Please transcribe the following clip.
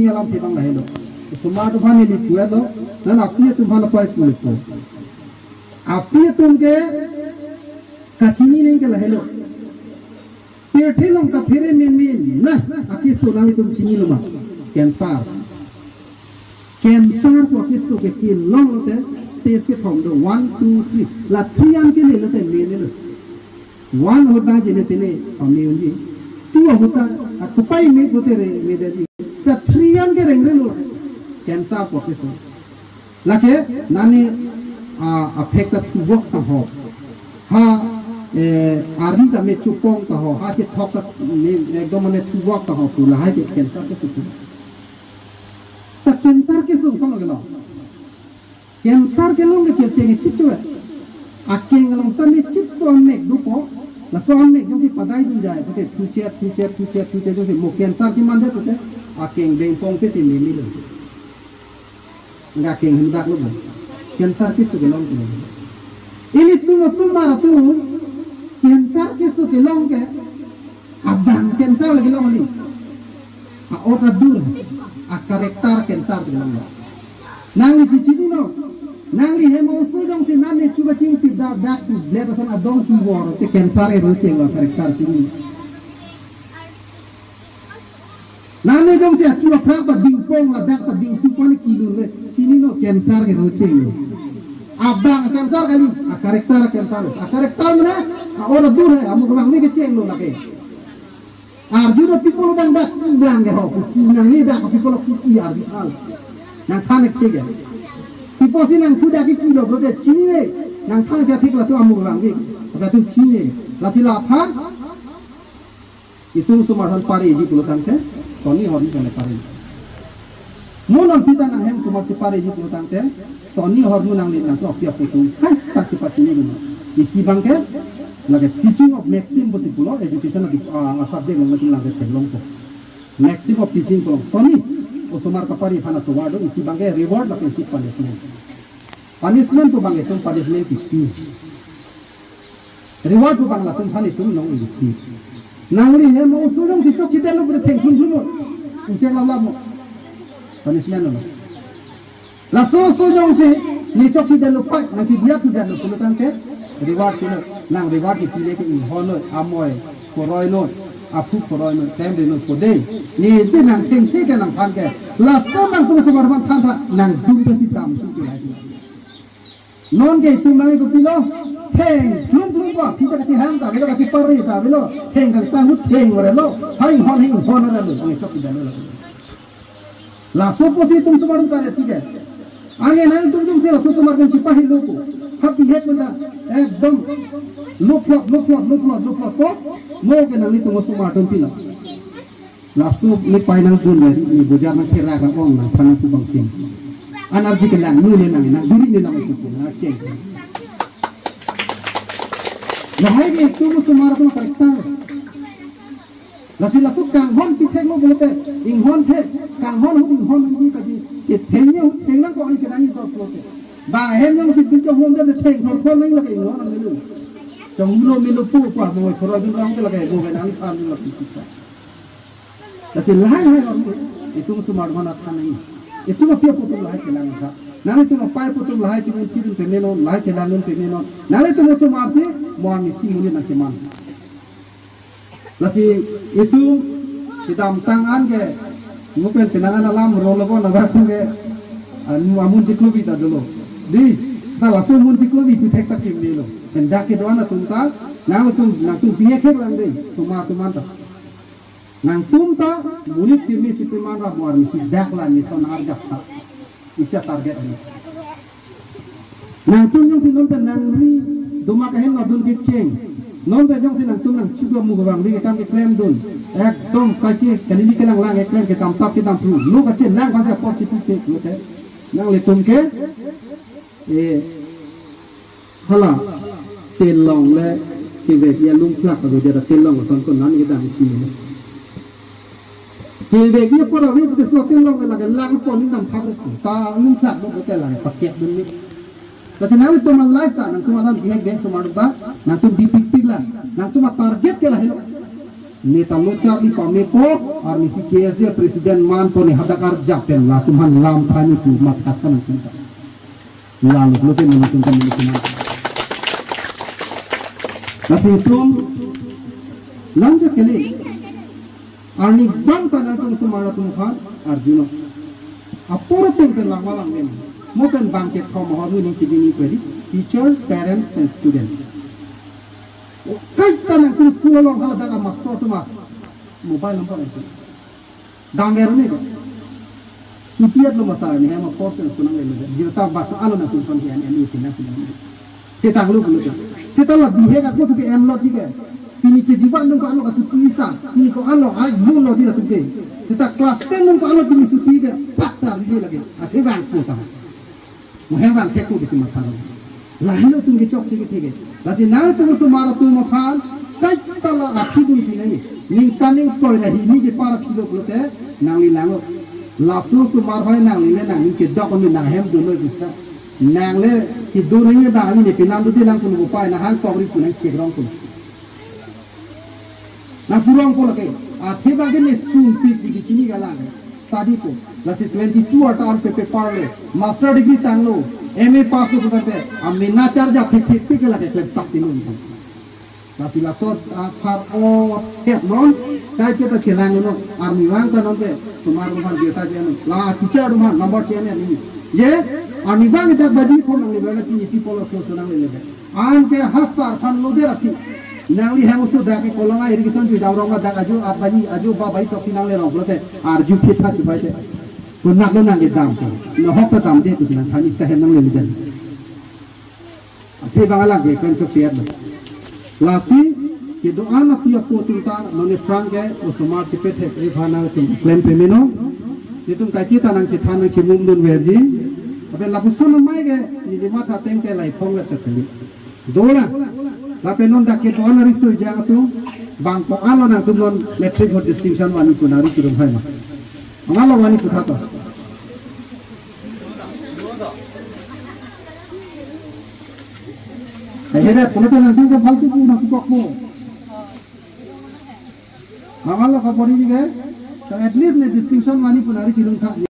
alam tibang lah hello semua tu bani liquid lo dan api tu bana pai kulit tu api tu ke kacini नहीं के lah hello पेटे लोग का फिरे में ना api सोनाली तुम चीनी लो मा कैंसर को api सो के long लोटे स्टेज के थोम दो 1 2 3 ला 3 आन के ले लोटे में लो 1 होता है जिन्हें तेने हमें उन्हें 2 होता कुपाई में होते रहे मेरे जी ता 3 आन के रेंगे लो कैंसर को api सो लाके नानी affect to work ta ho ha ari ta me chupong ta ho ha che thok ta me ekdom mane to work ta ho pula ha ke cancer ke su sa cancer ke su song lo cancer ke long ke chenge chichwe akeng long sa me chit so me du po la so me jong si padai dun jae pote thuche jong si mo cancer chi man ja pote akeng beng pong ke ti mi lo nga keng hindak lo cancer किस के लोग ini tu masumara tu cancer kisu ke long ke abang cancer lagi long ni ota dur karakter cancer ke long nang li cici ni no nang li hemo su jong si nan ni cuba cing ti da tu bleda sana dong tu war te cancer e roche wa karakter cini nan ni jong si cuba prak ba ding pong la dak ba ding su pani kilo le cini no cancer ke roche ni abang cancer kali karakter cancer mana orang dur hai amu bang ni keceng lo lagi arjuna people dan dak bang ke ho nang ni dak people ki arbi hal nang thanek ke people si nang kuda ki kilo bode chine nang thanek ke thik la tu amu bang ni apa tu chine la sila phan itu sumaran pare ji pulo tangke soni hori kane pare monon pita nang hem sumar pare ji pulo tangke Sony hormu nang ni nang opia putu hai tak cepat sini dulu isi bangke lagi teaching of maximum bosi pulo education of subject ng macam lagi telong ko maximum of teaching pulo Sony osomar kapari hana to wado isi bangke reward lagi isi punishment to bangke tum punishment ti reward to bang la tum hani tum nong ti nang ni he mo sujong si chok chidelo bre theng khun khun mo unche la mo punishment no la so jong se ni chok chi dan lupa na chi dia tu dan lupa tan ke reward tu nang reward ki pile ke in hono amoy koroi no apu koroi no tem de no pode ni te nang theng the ke nang phan ke la so nang tu so marban phan tha nang dum pe si tam tu ke lai non ke tu nang ko pilo theng plum ba phi ta chi ham ta velo ka chi pari ta velo theng ka ta hu theng ore lo hai hon na lo ni chok chi dan lo la so po si tum so marban ka le ठीक है आगे नल तुम से रसो सुमार में चिपाही लोगो happy head में दा एकदम look तो मो के नली तुम सुमार तुम पिला लासु ले पाइनल गुन ले नि बुजार में खेरा का ओंग ना फना तु बंसिम एनर्जी के लांग नु ले ना दुरी ले ना को ना चेक लहाई के तुम सुमार तुम करेक्टर लासी लासु कांग हन पिथे लो बोलते इंग हन थे कांग हन हु इंग हन जी का जी ke thengnya theng nang ko ai ke nai to flote ba hem yang si bicho hom de theng thor thor nang la ke ngo nang lu chong lo mi lu pu pa mo khoro jun rang ke la ke go ke nang an lu ki siksa ta se lai hai on itu smart mana tha nai itu ma pia putu lai ke lang tha nang itu ma pai putu lai chi chi pe me no lai che lang pe me no nang itu mo smart se mo ni si mu ni nang che man la si itu kita tangan ke mungkin penangan alam rolo ko nabatong ke amun ciklo kita dulu di salah so mun ciklo di tek tak cimni lo hendak ke doana tunta nang tum bihe ke lang dei suma tumanta nang tumta munit timni cipiman ra muar misi dak la ni son arja ta isya target ani nang tum yung sinon nang ri duma ka hen nodun ke cheng non be jong sinang tum nang chuga mu bang ri kam ke klem dun एकदम काकी कलीली के lung lung एकलेम के तम तप के तम प्रू लो बच्चे लंग भाषा पर चिपू के लोटे लंग ले तुम के ए हला तेल लंग ले के वे या लुम फ्लक को दे तेल लंग सन को नान के दाम छी ने के वे ये पर अभी के सो तेल लंग लगे लंग को नि नम खाब ता लुम फ्लक को ते लंग पकेट दुन नि Kasi namin tuman lifestyle nang tuman bihe bihe sumaruba nang tum dipikpik lang nang tuman target ke lah नेता लोचा ली पामे पो और मिसी केएसए प्रेसिडेंट मान पो ने हदाकार जापेन ला तुम्हान लाम थानी की माथा कन कुंता लाल लोटे मन कुंता मन कुंता नसी तुम लंज केले आर्नी बंग तना तुम सुमारा तुम खान अर्जुन अपोर तेल के लामा लांगे मोपन बंग के थॉम और मुझे चिबिनी करी टीचर पेरेंट्स एंड स्टूडेंट कई तना तुम स्कूल लोग हला दागा मास्टर तुम मोबाइल नंबर है दांगेर ने सुतियत लो मसार ने हम पोर्टल सुनंग ले गिरता बात आलो ना तुम फन के एनी थिना के तांगलु गुलो सेतला बिहे का को के एन लॉजिक है पिनी के जीवन नु को आलो का सुती सा पिनी को आलो आई नु लॉजिक ला तुके सेता क्लास 10 नु को आलो पिनी सुती के पक्का रिले लगे अथे वान पोता मोहे वान के को बिसी माथा लाहिलो तुम के चौक के थे लासी ना तुम सो मारा तुम खान कई तला आखी दुन की नहीं निंग कानिंग कोई रही नी के पारा किलो लोते नांगली लांगो लासो सो मार भाई नांगली ले नांग चे दक में ना हेम दो लोय गुस्ता नांगले कि दो नहीं है बानी ने पिनाम दो दिलांग को पाए ना हां पगरी को नहीं चेक रंग को ना पुरंग को लगे आथे बागे ने सुन पी की चिनी गाला स्टडी को लासी 22 अटान पे पेपर ले मास्टर डिग्री तांगलो एमए पास को करते हम ना चार्ज आथे ठीक के लगे क्लब तक तीनों लासी लासो फार ओ टेप नॉन काय के त छेलांग नो आर्मी वांग त नते सुमार को बेटा जे ला टीचर मा नंबर चेन नि ये आर्मी वांग त बजी को नंग ले पी पीपल सो सो नंग ले आन के हस्तार फन लो दे रखी नांगली है उसो दा के कोलंगा इरिगेशन जु दावरंगा दा आजो आबाजी आजो बाबाई चौकी नांग ले रोबलते आर जु फिथा जुबाई ते को नागले नांगे दाम को न हक त दाम दे कुसना थानी sta hem नंग ले दे अथे बांगला के कन चोक लासी कि दोआ ना पिया पोतिंता नोने फ्रांक है ओ समार चिपेट है ए भाना तुम क्लेम पेमेनो ये तुम काकी तानंग चिथान छि मुंदुन वेरजी अबे लापुसन माय गे निजे माथा तेंके लाई फोंगा चकली दोला लापे नोन दाके दोना रिसो जागा तु बांग को आलो ना तुम नोन मैट्रिक हो डिस्टिंक्शन वानी को नारी चिरम भाई मा अंगालो वानी कुथा तो हेरे कोनो तना तुम के फालतू को ना को Mangalo ka pori jibe, so at least ne distinction wani punari chilung tha.